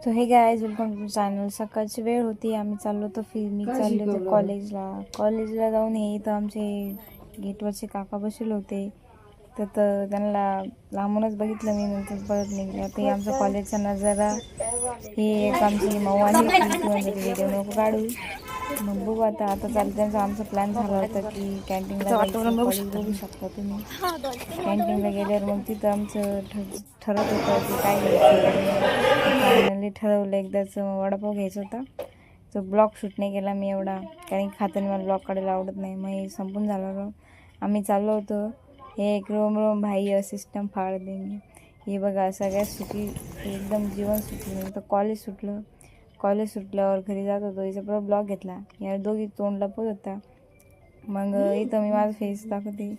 So हे guys welcome to channel. सकाळची वेळ होती, आम्ही चाललो होतो मी चालले होते कॉलेजला जाऊन हे इथं आमचे गेटवरचे काका बसले होते. तर त्यांना लांबूनच बघितलं मी, नंतर परत निघले. आता हे आमच्या कॉलेजचा नजारा, ही एक आमची मऊ आहे ती म्हणते व्हिडिओ नको काढू. मग बघू आता चालतं. त्यांचा आमचा प्लॅन झाला होता की कॅन्टीनला जायचं. कॉलेज बघू शकता तुम्ही. कॅन्टीनला गेल्यावर मग तिथं आमचं ठरत होतं की काय घ्यायचं. फायनली ठरवलं एकदाच वडापाव घ्यायचा होता. तो ब्लॉग शूट नाही केला मी एवढा, कारण खाताना मला ब्लॉग काढायला आवडत नाही. मग हे संपून झालं. आम्ही चाललो होतो. हे एक रोम रोम भाई सिस्टम फाड़ देंगे. हे बघा सगळ्यात सुखी एकदम जीवन सुटलं. नंतर कॉलेज सुटल्यावर घरी जात होतो. याचा परत ब्लॉग घेतला. या दोघी तोंड लपत होता. मग इथं मी माझा फेस दाखवते.